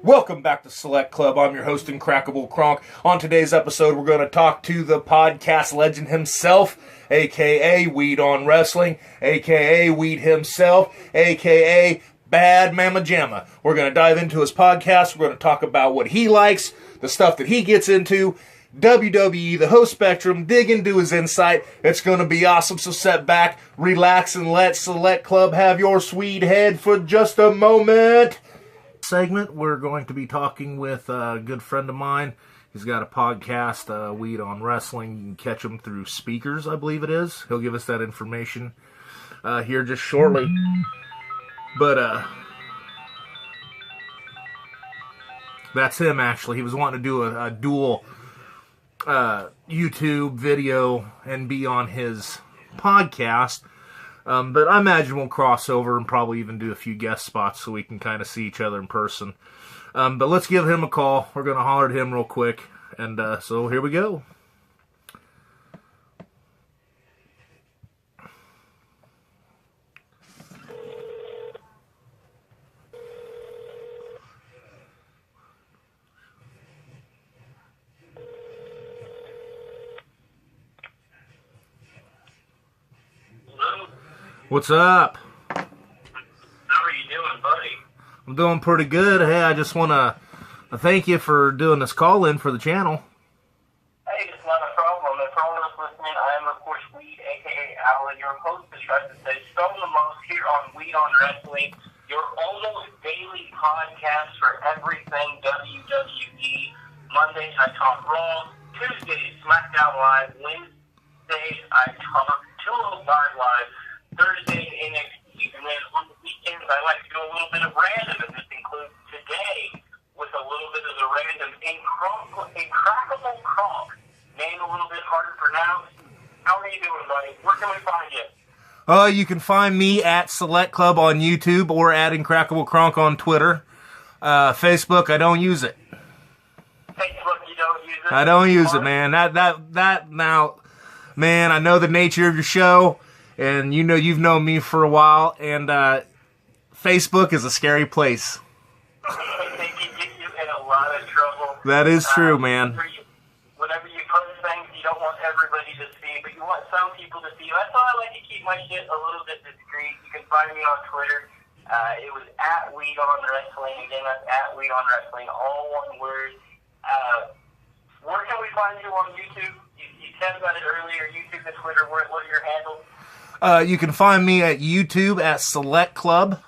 Welcome back to Select Club. I'm your host, Incrackable Kronk. On today's episode, we're going to talk to the podcast legend himself, a.k.a. Weed on Wrestling, a.k.a. Weed himself, a.k.a. Bad Mama Jamma. We're going to dive into his podcast. We're going to talk about what he likes, the stuff that he gets into, WWE, the whole spectrum, dig into his insight. It's going to be awesome, so sit back, relax, and let Select Club have your sweet head for just a moment. Segment, we're going to be talking with a good friend of mine. He's got a podcast, Weed on Wrestling. You can catch him through speakers, I believe it is. He'll give us that information here just shortly. But that's him, actually. He was wanting to do a dual YouTube video and be on his podcast. But I imagine we'll cross over and probably even do a few guest spots so we can kind of see each other in person. But let's give him a call. We're going to holler at him real quick. And so here we go. What's up? How are you doing, buddy? I'm doing pretty good. Hey, I just want to thank you for doing this call-in for the channel. Hey, it's not a problem. And for all those listening, I am, of course, Weed, a.k.a. Alan, your host, to try to say so the most here on Weed on Wrestling, your almost daily podcast for everything WWE. Mondays, I talk Raw. Tuesdays, SmackDown Live. Wednesdays, I talk 205 Live. Thursday in NXT, and then on the weekends I like to do a little bit of random, and this includes today with a little bit of the random Incrackable Kronk. Name a little bit harder to pronounce. How are you doing, buddy? Where can we find you? You can find me at Select Club on YouTube or at Incrackable Kronk on Twitter. Facebook, I don't use it. Facebook, you don't use it? I don't use it, man. That now, man, I know the nature of your show. And you know you've known me for a while, and Facebook is a scary place. They can get you in a lot of trouble. That is true, man. Whenever you post things, you don't want everybody to see, but you want some people to see. That's why I like to keep my shit a little bit discreet. You can find me on Twitter. It was at Weed on Wrestling. Again, that's at Weed on Wrestling, all one word. Where can we find you on YouTube? You said about it earlier, YouTube and Twitter. What are your handles? You can find me at YouTube at Select Club.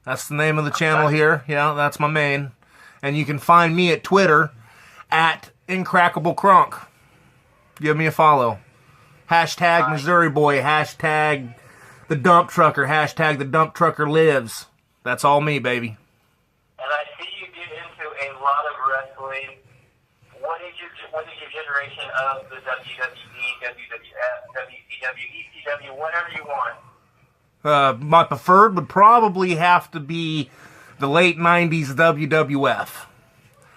That's the name of the channel here. Yeah, that's my main. And you can find me at Twitter at Incrackable Kronk. Give me a follow. Hashtag Missouri Boy. Hashtag the Dump Trucker. Hashtag the Dump Trucker Lives. That's all me, baby. And I see you get into a lot of wrestling. What is your generation of the WWE, WWF, WCW, ECW, whatever you want? My preferred would probably have to be the late 90s WWF.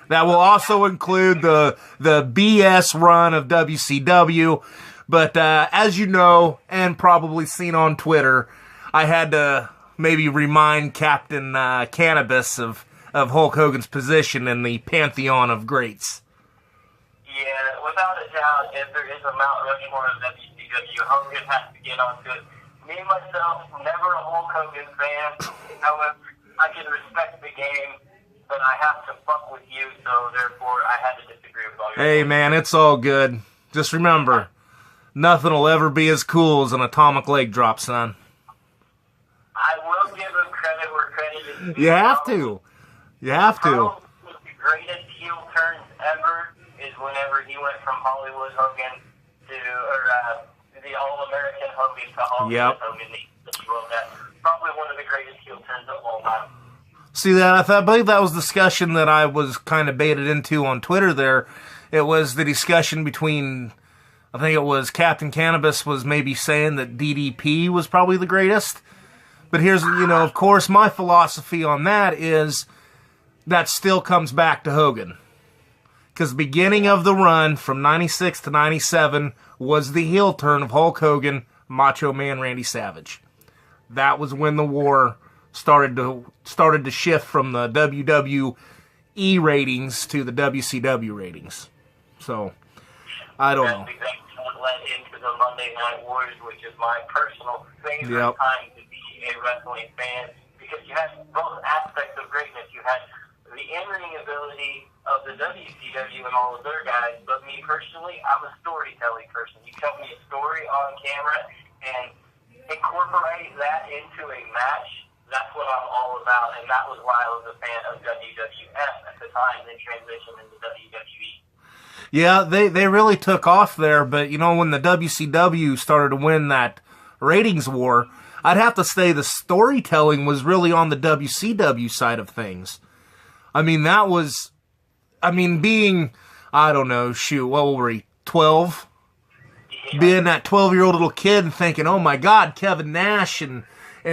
That will also include the BS run of WCW. But as you know, and probably seen on Twitter, I had to maybe remind Captain Cannabis of Hulk Hogan's position in the pantheon of greats. Yeah, without a doubt, if there is a Mount Rushmore of WCW, Hogan has to get onto it. Me, myself, never a Hulk Hogan fan. However, I can respect the game, but I have to fuck with you, so therefore I had to disagree with all your Hey, man, it's all good. Just remember, nothing will ever be as cool as an atomic leg drop, son. I will give him credit where credit is due. You have to. You have to. Probably the greatest heel turns ever is whenever he went from Hollywood Hogan to, the All-American Hogan to Hollywood Hogan. He wrote that. Probably one of the greatest heel turns of all time. See that? I believe that was the discussion that I was kind of baited into on Twitter there. It was the discussion between, I think it was Captain Cannabis was maybe saying that DDP was probably the greatest. But here's, of course, my philosophy on that is that still comes back to Hogan. Because the beginning of the run from 96 to 97 was the heel turn of Hulk Hogan, Macho Man Randy Savage. That was when the war started to shift from the WWE ratings to the WCW ratings. So, I don't know. That's exactly what led into the Monday Night Wars, which is my personal favorite time to be a wrestling fan, because you had both aspects of greatness. You had the in-ring ability of the WCW and all of their guys, but me personally, I'm a storytelling person. You tell me a story on camera and incorporate that into a match, that's what I'm all about, and that was why I was a fan of WWF at the time, then transitioned into WWE. Yeah, they really took off there, but, you know, when the WCW started to win that ratings war, I'd have to say the storytelling was really on the WCW side of things. I mean, being, I don't know, what were we, 12? Yeah. Being that 12-year-old little kid and thinking, oh my God, Kevin Nash and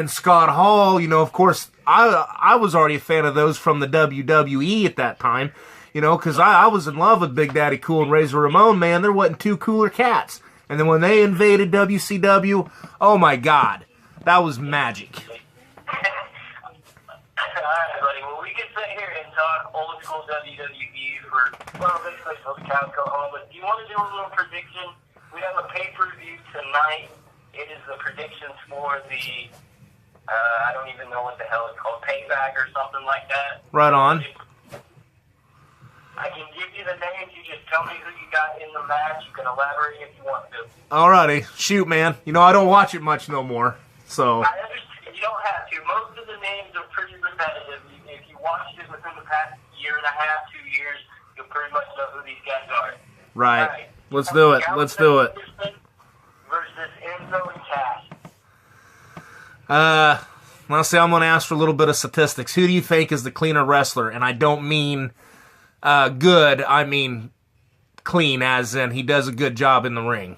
Scott Hall, you know, of course, I was already a fan of those from the WWE at that time, you know, because I was in love with Big Daddy Cool and Razor Ramon, man. There wasn't two cooler cats. And then when they invaded WCW, oh my God, that was magic. Alright, buddy. Well, we can sit here and talk old school WWE for, well, basically till the cows go home. But do you want to do a little prediction? We have a pay-per-view tonight. It is the predictions for the, I don't even know what the hell it's called, Payback or something like that. Right on. I can give you the names. You just tell me who you got in the match. You can elaborate if you want to. Alrighty. Shoot, man. You know, I don't watch it much no more, so. I understand. You don't have to. Most of the names are pretty repetitive. If you watched it within the past year and a half, 2 years, you'll pretty much know who these guys are. Right. Let's do it. Let's do it. Versus Enzo and Cash. Well, see, I'm going to ask for a little bit of statistics. Who do you think is the cleaner wrestler? And I don't mean good. I mean clean, as in he does a good job in the ring.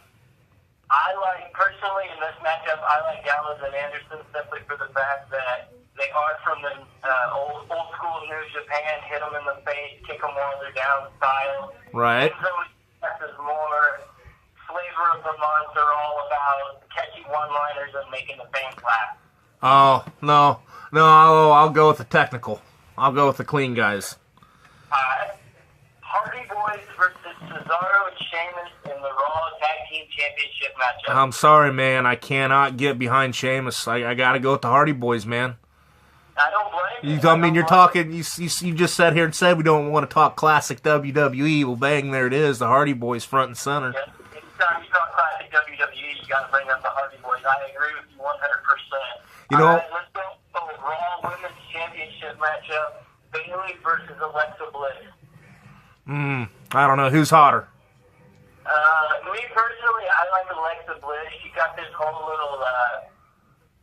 Personally, in this matchup, I like Gallows and Anderson simply for the fact that they are from the old school New Japan, hit them in the face, kick them while they're down style. Right. Enzo is more flavor of the month. They're all about catchy one-liners and making the fans laugh. Oh, no, I'll go with the technical. I'll go with the clean guys. Hardy Boys versus Cesaro and Sheamus in the Raw Tag Team Championship matchup. I'm sorry, man. I cannot get behind Sheamus. I got to go with the Hardy Boys, man. I don't blame you. I mean, you're talking. You just sat here and said we don't want to talk classic WWE. Well, bang, there it is. The Hardy Boys front and center. Yes. Anytime you talk classic WWE, you got to bring up the Hardy Boys. I agree with you 100%. You know, all right, let's go with Raw Women's Championship matchup: Bayley versus Alexa Bliss. I don't know. Who's hotter? Me personally, I like Alexa Bliss. She got this whole little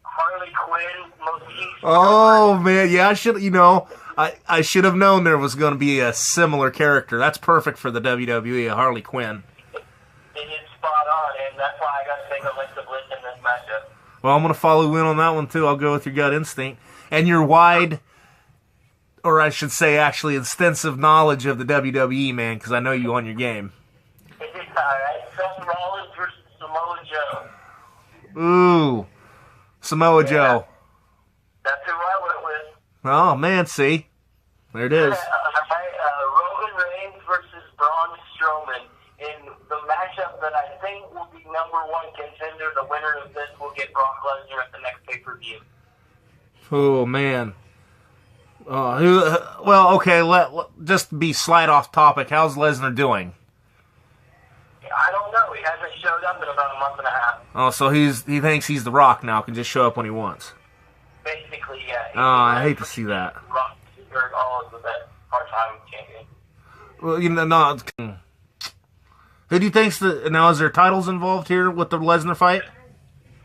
Harley Quinn motif. Oh man, yeah, I should have known there was going to be a similar character. That's perfect for the WWE, a Harley Quinn. It is spot on, and that's why I got to take Alexa Bliss in this matchup. Well, I'm going to follow in on that one too. I'll go with your gut instinct and your wide, or I should say, actually extensive knowledge of the WWE, man, because I know you on your game. All right, Seth Rollins versus Samoa Joe. Ooh, Samoa Joe. That's who I went with. Oh, man, see? There it is. Roman Reigns versus Braun Strowman in the matchup that I think will be #1 contender. The winner of this will get Brock Lesnar at the next pay-per-view. Oh, man. Well, okay, let just be slight off topic. How's Lesnar doing? I don't know. He hasn't showed up in about a month and a half. Oh, so he thinks he's The Rock now, can just show up when he wants. Basically, yeah. Oh, I hate to see that. Rock is all of the best part-time champion. Well, no. Who do you think's now? Is there titles involved here with the Lesnar fight?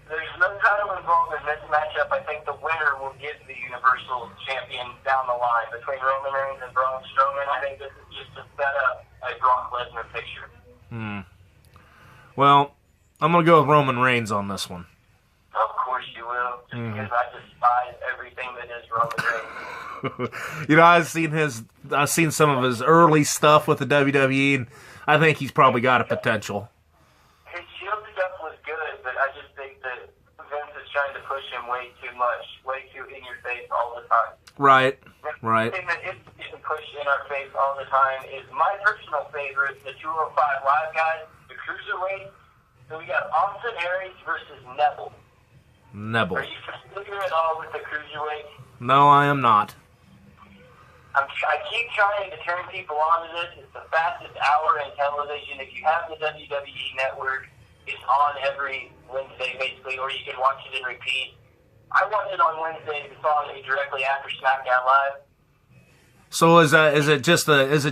There's no title involved in this matchup. I think the winner will get the Universal Champion down the line between Roman Reigns and Braun Strowman. I think this is just to set up a Brock Lesnar picture. Well, I'm going to go with Roman Reigns on this one. Of course you will, just because I despise everything that is Roman Reigns. I've seen some of his early stuff with the WWE, and I think he's probably got a potential. His Shield stuff was good, but I just think that Vince is trying to pushing way too much, way too in your face all the time. Right. The thing that isn't getting pushed in our face all the time is my personal favorite, the 205 Live guys, the cruiserweight. So we got Austin Aries versus Neville. Neville. Are you familiar at all with the cruiserweight? No, I am not. I keep trying to turn people on to this. It's the fastest hour in television. If you have the WWE Network, it's on every Wednesday, basically, or you can watch it in repeat. I watch it on Wednesdays. It's on directly after SmackDown Live. So is it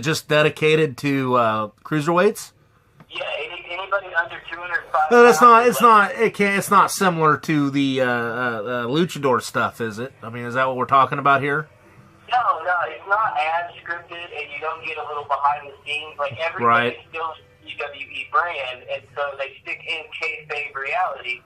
just dedicated to cruiserweights? Yeah, anybody under 205. No, it's not similar to the luchador stuff, is it? I mean, is that what we're talking about here? No, it's not as scripted, and you don't get a little behind the scenes. Like, everything is still WWE brand, and so they stick in kayfabe reality.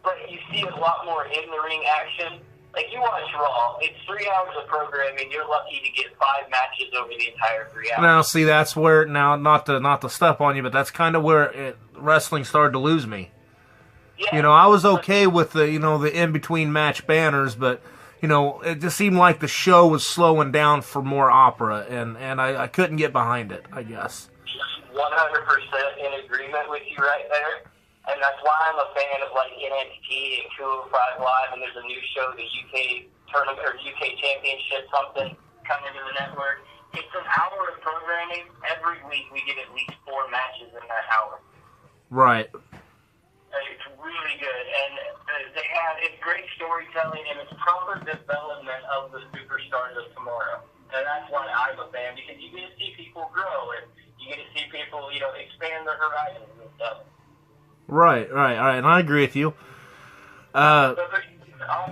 But you see a lot more in-the-ring action. Like, you watch Raw, it's 3 hours of programming, you're lucky to get 5 matches over the entire 3 hours. Now, see, that's where, not to step on you, but that's kind of where wrestling started to lose me. Yeah. You know, I was okay with the in-between match banners, but, it just seemed like the show was slowing down for more opera, and I couldn't get behind it, I guess. 100% in agreement with you right there. And that's why I'm a fan of, like, NXT and 205 Live, and there's a new show, the UK Tournament, or UK Championship, something coming to the network. It's an hour of programming. Every week we get at least 4 matches in that hour. Right. And it's really good. And it's great storytelling, and it's proper development of the superstars of tomorrow. And that's why I'm a fan, because you get to see people grow, and you get to see people, expand their horizons and stuff. Right, and I agree with you. Austin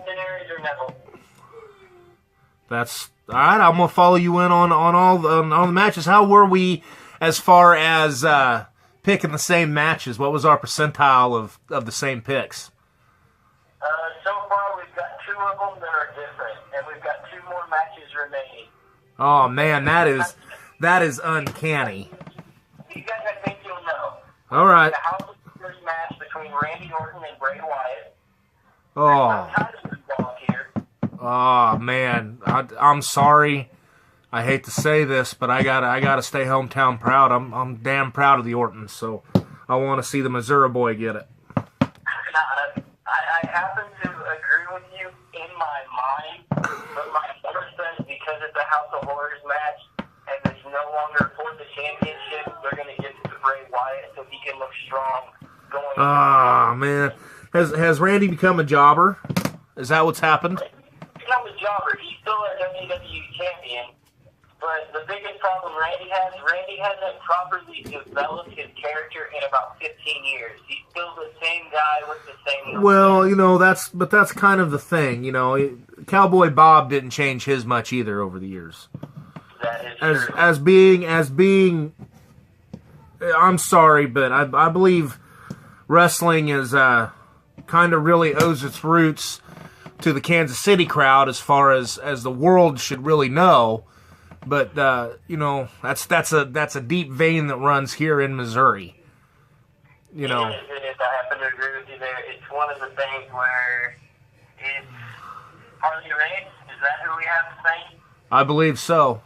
Aries or Neville? That's all right. I'm gonna follow you in on all the matches. How were we as far as picking the same matches? What was our percentile of the same picks? So far, we've got 2 of them that are different, and we've got 2 more matches remaining. Oh man, that is uncanny. You guys, I think you'll know. All right. The House of First match between Randy Orton and Bray Wyatt. Oh man, I'm sorry. I hate to say this, but I gotta stay hometown proud. I'm damn proud of the Ortons, so I want to see the Missouri boy get it. I happen to agree with you in my mind, but my heart says because it's a House of Horrors match and it's no longer for the championship, they're going to give it to Bray Wyatt so he can look strong going forward. Ah, man. Has Randy become a jobber? Is that what's happened? He's become a jobber. He's still a WWE champion. But the biggest problem Randy hasn't properly developed his character in about 15 years. He's still the same guy with the same... Well, that's kind of the thing, Cowboy Bob didn't change his much either over the years. That is true. As being, I'm sorry, but I believe wrestling is kind of really owes its roots to the Kansas City crowd as far as the world should really know. But that's a deep vein that runs here in Missouri. It is. I happen to agree with you there. It's one of the things where it's Harley Race. Is that who we have to thank? I believe so.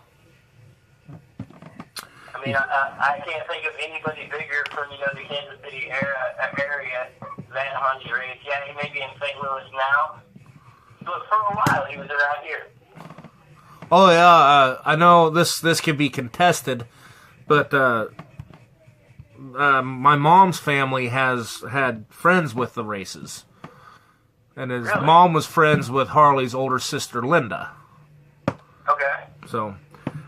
I mean, I can't think of anybody bigger from the Kansas City area than Harley Race. Yeah, he may be in St. Louis now, but for a while he was around here. Oh yeah, I know this could be contested, but my mom's family has had friends with the Races, and his mom was friends with Harley's older sister Linda. Okay. So,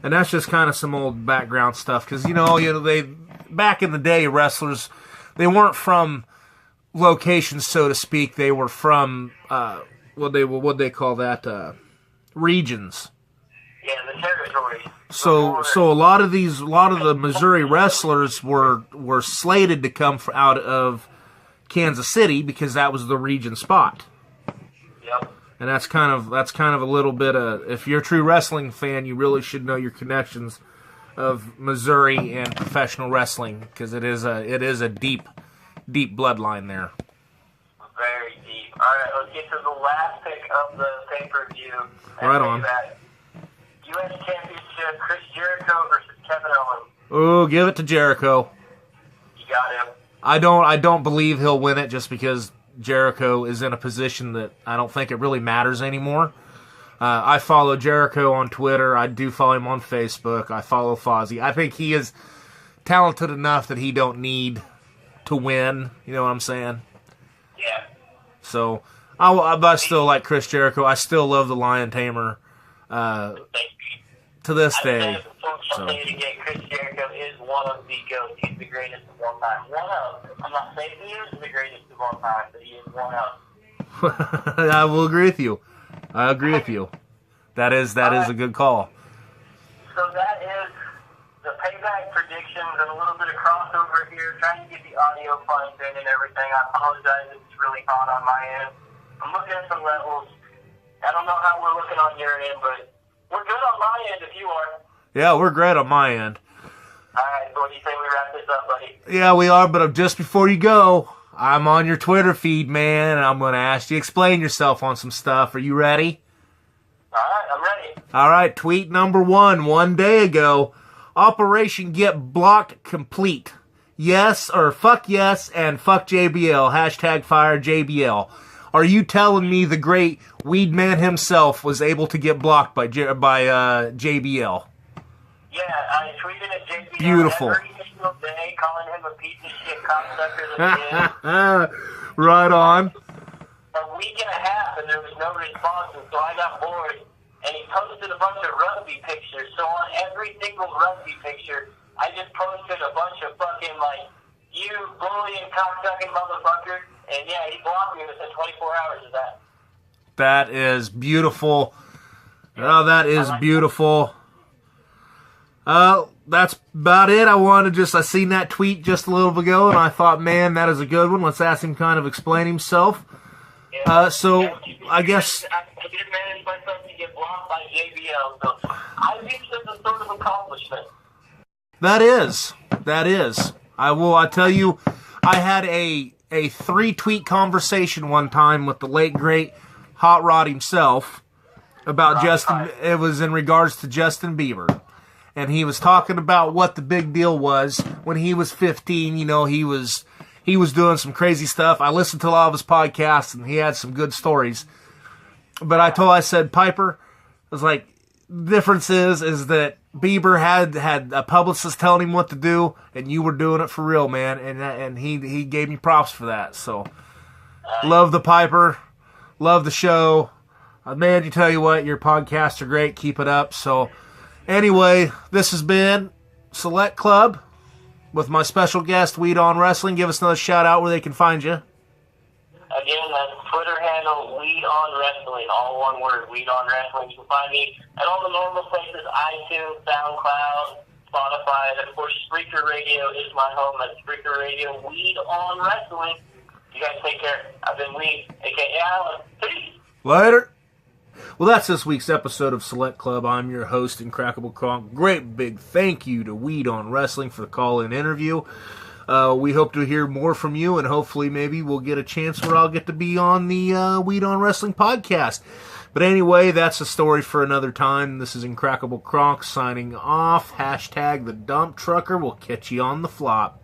and that's just kind of some old background stuff, because they back in the day, wrestlers, they weren't from locations, so to speak. They were from what they call that regions. Yeah, the territory. So a lot of the Missouri wrestlers were slated to come out of Kansas City because that was the region spot. Yep. And that's kind of a little bit of, if you're a true wrestling fan, you really should know your connections of Missouri and professional wrestling, because it is a deep bloodline there. Very deep. All right, let's get to the last pick of the pay-per-view. Right on. That U.S. Championship, Chris Jericho versus Kevin Owens. Ooh, give it to Jericho. You got him. I don't believe he'll win it just because Jericho is in a position that I don't think it really matters anymore. I follow Jericho on Twitter. I do follow him on Facebook. I follow Fozzy. I think he is talented enough that he don't need to win. You know what I'm saying? Yeah. So, I still like Chris Jericho. I still love the Lion Tamer to this day. So. To get Chris Jericho is one of the GOATs. He's the greatest of all time. One of. I'm not saying he is the greatest of all time, but he is one of. I will agree with you. I agree with you. That is a good call. So that is the payback predictions and a little bit of crossover here, trying to get the audio fine in and everything. I apologize if it's really hot on my end. I'm looking at some levels. I don't know how we're looking on your end, but we're good on my end if you are. Yeah, we're great on my end. All right, so what do you say we wrap this up, buddy? Yeah, we are, but just before you go, I'm on your Twitter feed, man, and I'm going to ask you to explain yourself on some stuff. Are you ready? All right, I'm ready. All right, tweet number 1 day ago. Operation Get Blocked complete. Yes, or fuck yes, and fuck JBL. Hashtag fire JBL. Are you telling me the great weedman himself was able to get blocked by JBL? Yeah, I tweeted at JBL Beautiful. every single day, calling him a piece of shit cocksucker that he is. Right on. A week and a half, and there was no response, and so I got bored, and he posted a bunch of rugby pictures. So on every single rugby picture, I just posted a bunch of fucking, like, you bullying cocksucking motherfucker, and yeah, he blocked me within 24 hours of that. That is beautiful. Oh, that is beautiful. That's about it. I seen that tweet just a little ago, and I thought, man, that is a good one. Let's ask him kind of explain himself. So, I guess... I did manage myself to get blocked by JBL, so I think that's a sort of accomplishment. That is. I tell you, I had a 3-tweet conversation one time with the late, great Hot Rod himself about Justin. It was in regards to Justin Bieber. And he was talking about what the big deal was when he was 15. You know, he was doing some crazy stuff. I listened to a lot of his podcasts, and he had some good stories. But I said, Piper, I was like, the difference is that Bieber had a publicist telling him what to do, and you were doing it for real, man. And he gave me props for that. So, love the Piper, love the show. Man, you tell you what, your podcasts are great. Keep it up. So, anyway, this has been Select Club with my special guest, Weed on Wrestling. Give us another shout out where they can find you. Again, that's Twitter handle, Weed on Wrestling, all one word, Weed on Wrestling. You can find me at all the normal places, iTunes, SoundCloud, Spotify, and of course, Spreaker Radio is my home. That's Spreaker Radio, Weed on Wrestling. You guys take care. I've been Weed, a.k.a. Alan. Peace. Later. Well, that's this week's episode of Select Club. I'm your host, Incrackable Kronk. Great big thank you to Weed on Wrestling for the call-in interview. We hope to hear more from you, and hopefully maybe we'll get a chance where I'll get to be on the Weed on Wrestling podcast. But anyway, that's a story for another time. This is Incrackable Kronk signing off. Hashtag the dump trucker. We'll catch you on the flop.